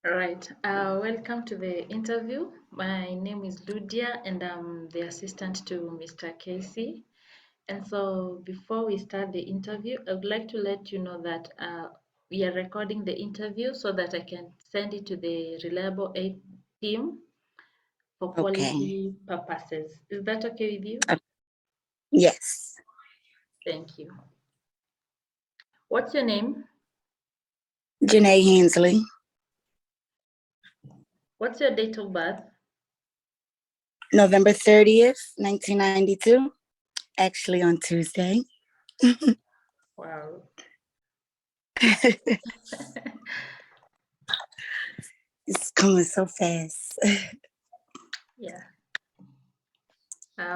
All right. Welcome to the interview. My name is Ludia, and I'm the assistant to Mr. Casey. And so, before we start the interview, I would like to let you know that we are recording the interview so that I can send it to the Reliable Aid team for Okay. quality purposes. Is that okay with you? Yes. Thank you. What's your name? Janay Hansley, What's your date of birth? November 30th, 1992. Actually on Tuesday. Wow. It's coming so fast. Yeah.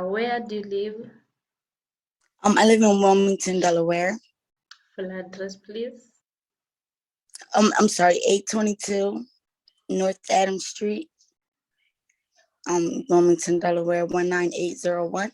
Where do you live? I live in Wilmington, Delaware. Full address, please. I'm sorry, 822 North Adams Street, Wilmington, Delaware, 19801.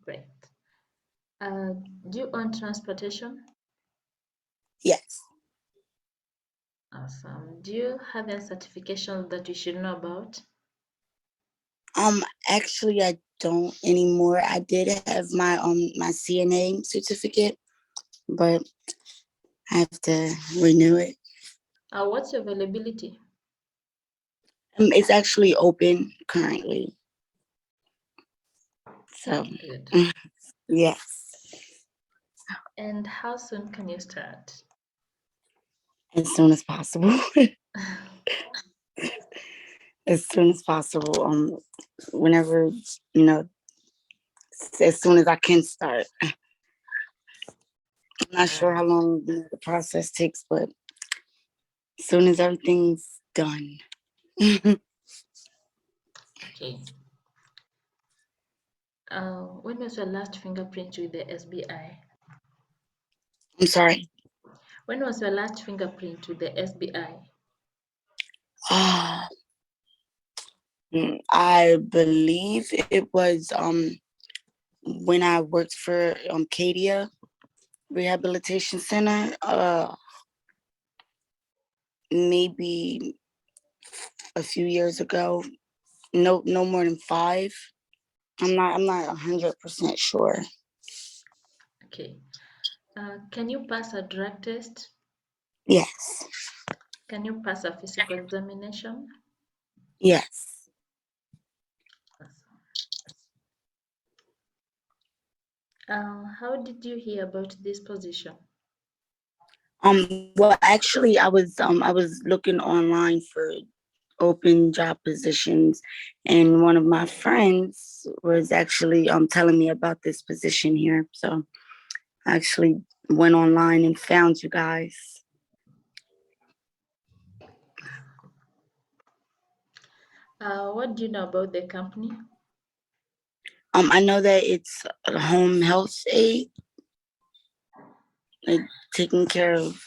Great. Do you own transportation? Yes. Awesome. Do you have any certifications that we should know about? Actually I don't anymore. I did have my CNA certificate, but I have to renew it. What's your availability? It's actually open currently. So Good. yes. And how soon can you start? As soon as possible. As soon as possible. Whenever, you know, as soon as I can start. I'm not sure how long the process takes, but as soon as everything's done. Okay. When was your last fingerprint with the SBI? I'm sorry. When was your last fingerprint with the SBI? I believe it was when I worked for Cadia Rehabilitation Center. Maybe a few years ago. No more than 5. I'm not 100% sure. Okay. Can you pass a drug test? Yes. Can you pass a physical examination? Yes. How did you hear about this position? Well, actually, I was looking online for open job positions, and one of my friends was actually telling me about this position here. So I actually went online and found you guys. What do you know about the company? I know that it's a home health aid, like taking care of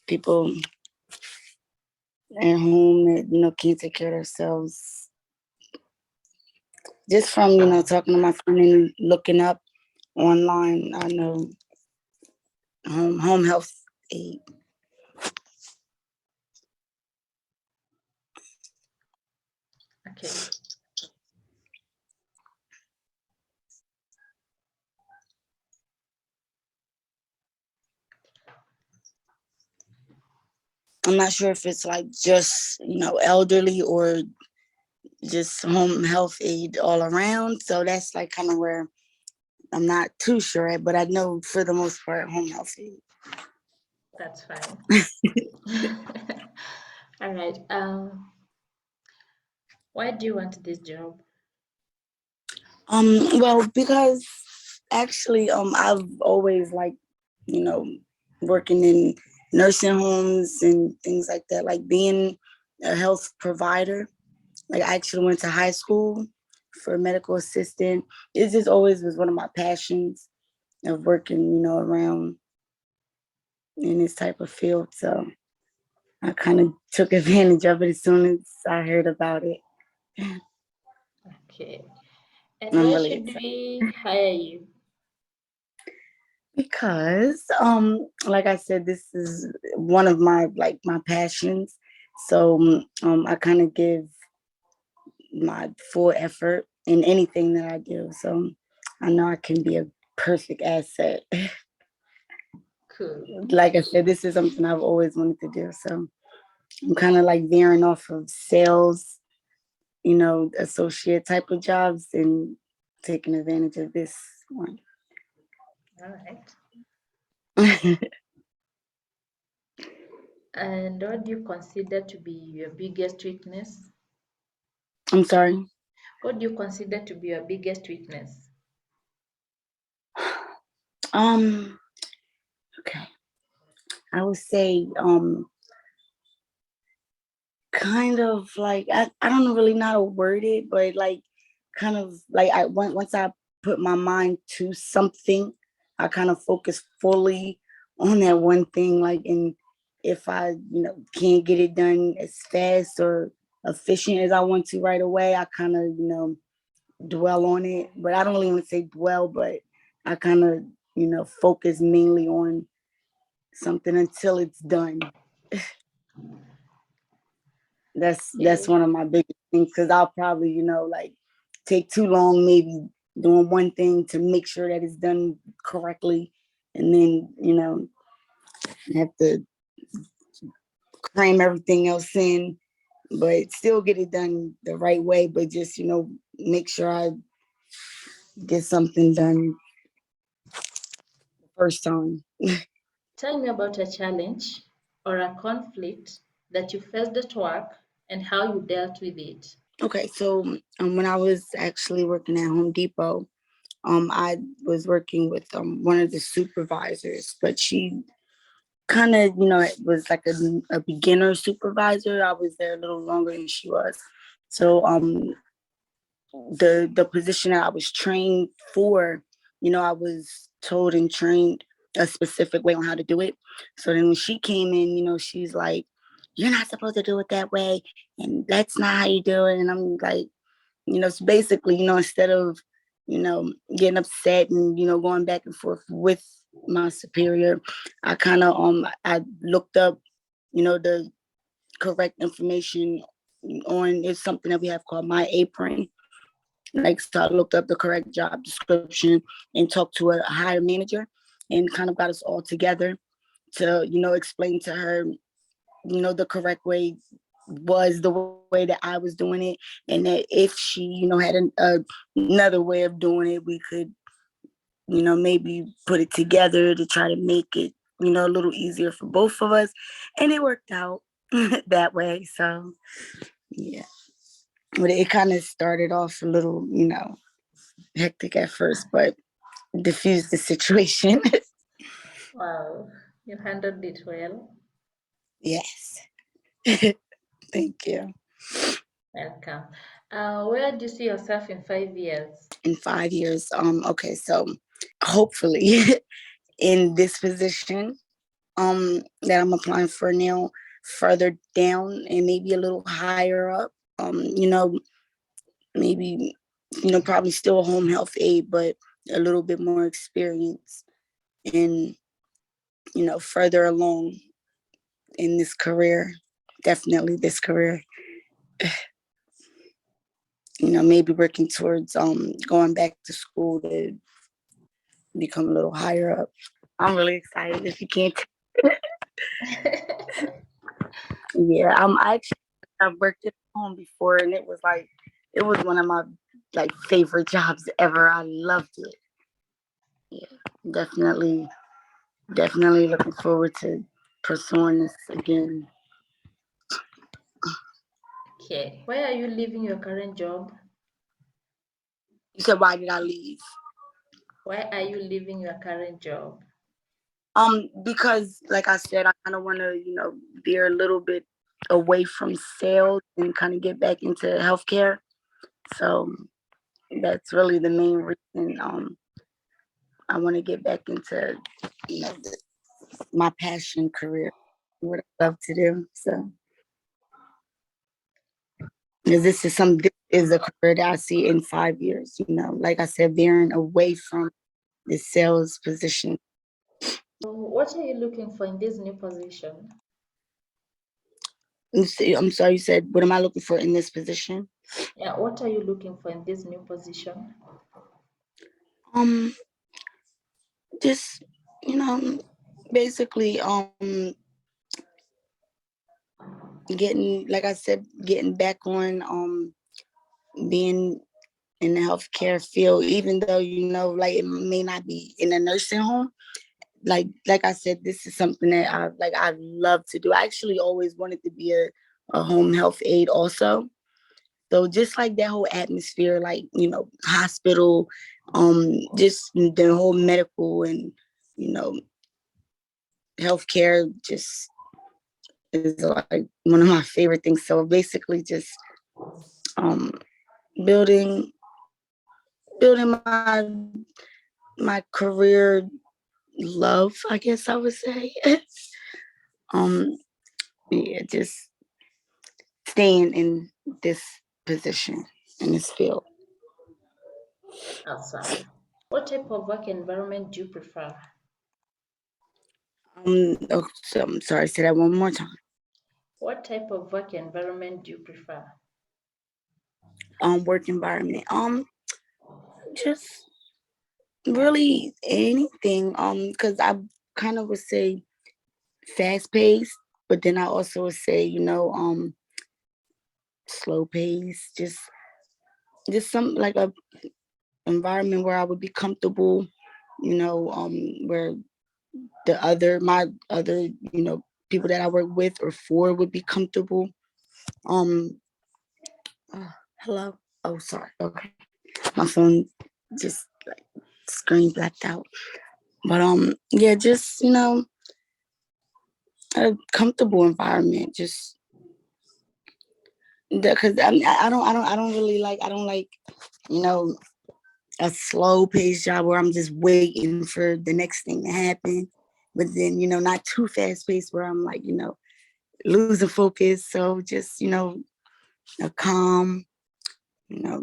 people at home that can't take care of themselves. Just from talking to my friend and looking up online, I know home health aid. Okay. I'm not sure if it's like just elderly or just home health aid all around. So that's like kind of where I'm not too sure at, but I know for the most part home health aid. That's fine. All right. Why do you want this job? Well, because actually I've always liked you know working in nursing homes and things like that, like being a health provider. Like I actually went to high school for medical assistant. It just always was one of my passions of working, around in this type of field. So I kind of took advantage of it as soon as I heard about it. Okay. And I'm why really should excited. we hire you? Because like I said, this is one of my passions. So I kind of give my full effort in anything that I do. So I know I can be a perfect asset. Cool. Like I said, this is something I've always wanted to do. So I'm kind of like veering off of sales, associate type of jobs and taking advantage of this one. All right. I'm And what do you consider to be your biggest weakness? sorry. What do you consider to be your biggest weakness? Um, okay. I would say kind of like I don't really know how to word it, but like kind of like once I put my mind to something, I kind of focus fully on that one thing. Like, and if I can't get it done as fast or efficient as I want to right away, I kind of dwell on it. But I don't really want to say dwell, but I kind of focus mainly on something until it's done. That's Okay. one of my biggest things because I'll probably like take too long maybe doing one thing to make sure that it's done correctly, and then have to cram everything else in, but still get it done the right way, but just make sure I get something done the first time. Tell me about a challenge or a conflict that you faced at work and how you dealt with it. Okay, so when I was actually working at Home Depot, I was working with one of the supervisors, but she kind of, it was like a beginner supervisor. I was there a little longer than she was. So the position that I was trained for, I was told and trained a specific way on how to do it. So then when she came in, she's like, "You're not supposed to do it that way, and that's not how you do it." And I'm like, so basically, instead of, getting upset and, going back and forth with my superior, I kind of I looked up, the correct information on it's something that we have called My Apron. Like, so I looked up the correct job description and talked to a higher manager and kind of got us all together to, explain to her, the correct way was the way that I was doing it, and that if she, had another way of doing it, we could, maybe put it together to try to make it, a little easier for both of us. And it worked out that way. So, yeah. But it kind of started off a little, hectic at first, but diffused the situation. Wow, you handled it well. Yes. Thank you. Welcome. Where do you see yourself in 5 years? In 5 years, okay, so hopefully in this position that I'm applying for now, further down and maybe a little higher up. Maybe probably still a home health aide, but a little bit more experience and further along in this career. Definitely this career. Maybe working towards going back to school to become a little higher up. I'm really excited if you can't. Yeah, I've worked at home before, and it was one of my favorite jobs ever. I loved it. Yeah, definitely, definitely looking forward to pursuing this again. Okay. Why are you leaving your current job? You said, why did I leave? Why are you leaving your current job? Because like I said, I kind of want to, veer a little bit away from sales and kind of get back into healthcare. So that's really the main reason. I want to get back into, the, my passion career, what I love to do. So, because this is a career that I see in 5 years. Like I said, veering away from the sales position. What are you looking for in this new position? I'm sorry, you said, what am I looking for in this position? Yeah, what are you looking for in this new position? Um, just, you know, basically, getting, like I said, getting back on, being in the healthcare field, even though, like it may not be in a nursing home. Like I said, this is something that I love to do. I actually always wanted to be a home health aide also. So just like that whole atmosphere, like, hospital, just the whole medical and, you know, healthcare just is like one of my favorite things. So basically just um building building my career love, I guess I would say. um yeah, just staying in this position in this field. Awesome. What type of work environment do you prefer? Oh, so I'm sorry, say that one more time. What type of work environment do you prefer? Work environment. Just really anything. Because I kind of would say fast paced, but then I also would say, slow pace. Just some like a environment where I would be comfortable. Where my other, people that I work with or for would be comfortable. Um, Hello. Oh, sorry. Okay, my phone just like screen blacked out. But yeah, just a comfortable environment. Just because I don't really like. I don't like you know a slow paced job where I'm just waiting for the next thing to happen. But then not too fast paced where I'm like losing focus. So just a calm.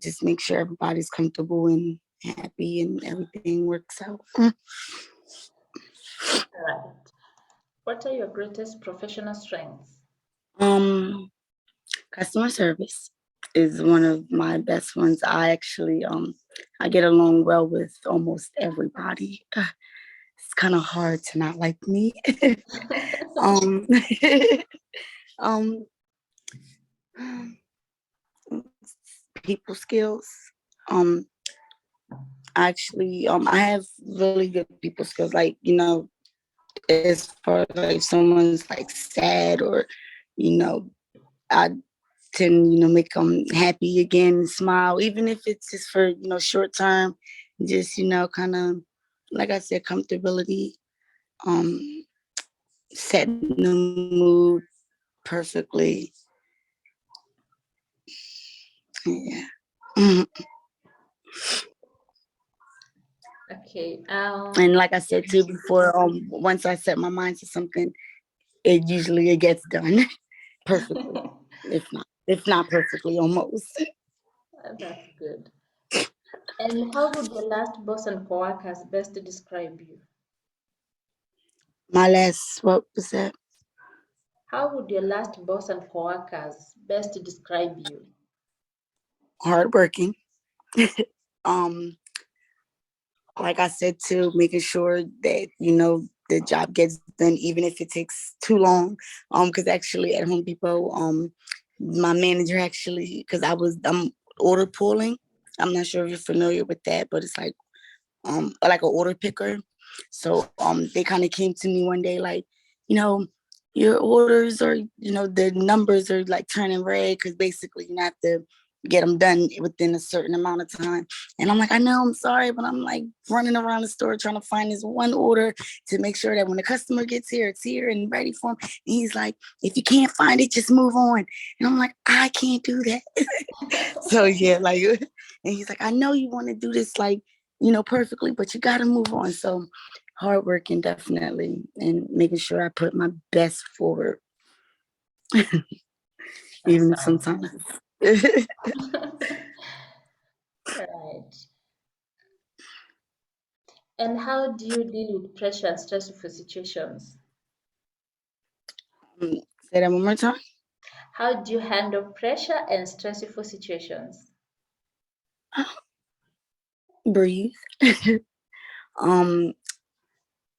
Just make sure everybody's comfortable and happy and everything works out. Right. What are your greatest professional strengths? Um, Customer service is one of my best ones. I get along well with almost everybody. It's kind of hard to not like me. um, um, People skills. Um, I have really good people skills. Like as far as like someone's like sad or I tend make them happy again, smile, even if it's just for short term. Just kind of like I said, comfortability, um, setting the mood perfectly. Yeah. Mhm. Okay. And like I said too before, once I set my mind to something, it gets done perfectly. If not perfectly, almost. That's good. And how would your last boss and coworkers best describe you? My last, what was that? How would your last boss and coworkers best describe you? Hardworking. um, like I said too, making sure that the job gets done, even if it takes too long. Because actually at Home Depot, my manager actually, because I'm order pulling. I'm not sure if you're familiar with that, but it's like an order picker. So they kind of came to me one day like, you know, your orders are, the numbers are like turning red because basically you have to get them done within a certain amount of time. And I'm like, I know, I'm sorry, but I'm like running around the store trying to find this one order to make sure that when the customer gets here, it's here and ready for him. And he's like, if you can't find it, just move on. And I'm like, I can't do that. So yeah, like, and he's like, I know you want to do this like, perfectly, but you got to move on. So hard working definitely, and making sure I put my best forward, even if Awesome. sometimes. Right. And how do you deal with pressure and stressful situations? Say that one more time. How do you handle pressure and stressful situations? Breathe. um,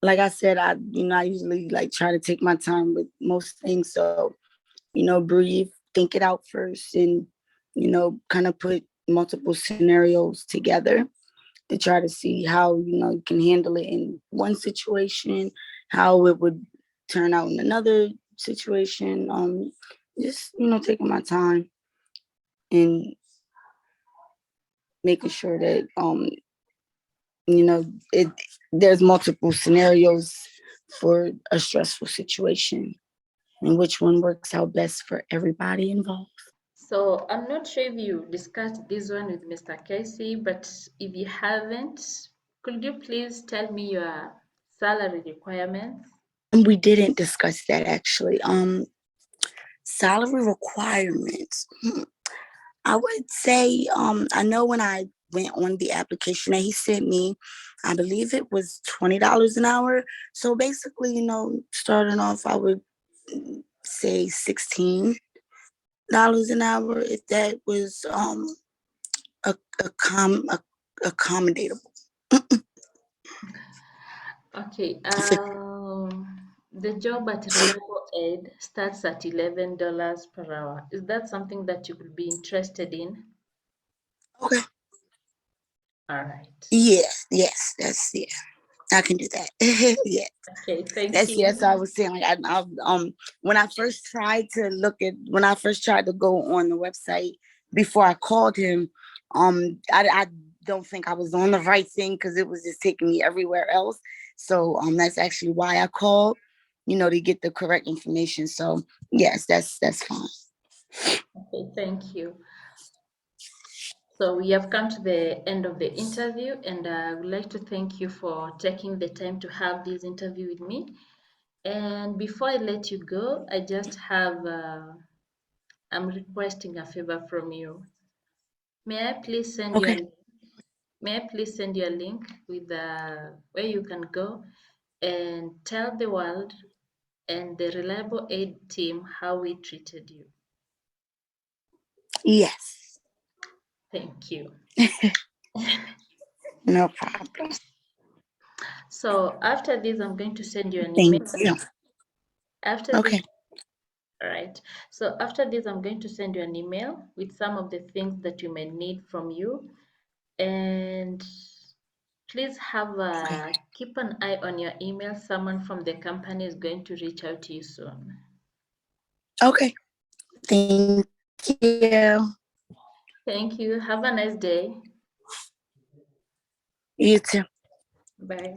like I said, I usually like try to take my time with most things. So, breathe, think it out first, and kind of put multiple scenarios together to try to see how you can handle it in one situation, how it would turn out in another situation. Just taking my time and making sure that it there's multiple scenarios for a stressful situation and which one works out best for everybody involved. So I'm not sure if you discussed this one with Mr. Casey, but if you haven't, could you please tell me your salary requirements? And we didn't discuss that actually. Salary requirements. I would say, I know when I went on the application that he sent me, I believe it was $20 an hour. So basically, starting off, I would say $16 an hour if that was a, accommodatable. Okay, the job at Reliable Aid starts at $11 per hour. Is that something that you could be interested in? Okay. All right. Yes, that's yeah. I can do that. Yeah. Okay, thank That's you. yes. I was saying like when I first tried to when I first tried to go on the website before I called him, I don't think I was on the right thing because it was just taking me everywhere else. So that's actually why I called, to get the correct information. So yes, that's fine. Okay, thank you. So we have come to the end of the interview, and I would like to thank you for taking the time to have this interview with me. And before I let you go, I just have, I'm requesting a favor from you. May I please send you Okay. a May I please send you a link with where you can go and tell the world and the Reliable Aid team how we treated you. Yes. Thank you. No problem. So after this, I'm going to send you an Thank email. you. After this, Okay. all right. So after this, I'm going to send you an email with some of the things that you may need from you. And please Okay. keep an eye on your email. Someone from the company is going to reach out to you soon. Okay. Thank you. Thank you. Have a nice day. You too. Bye.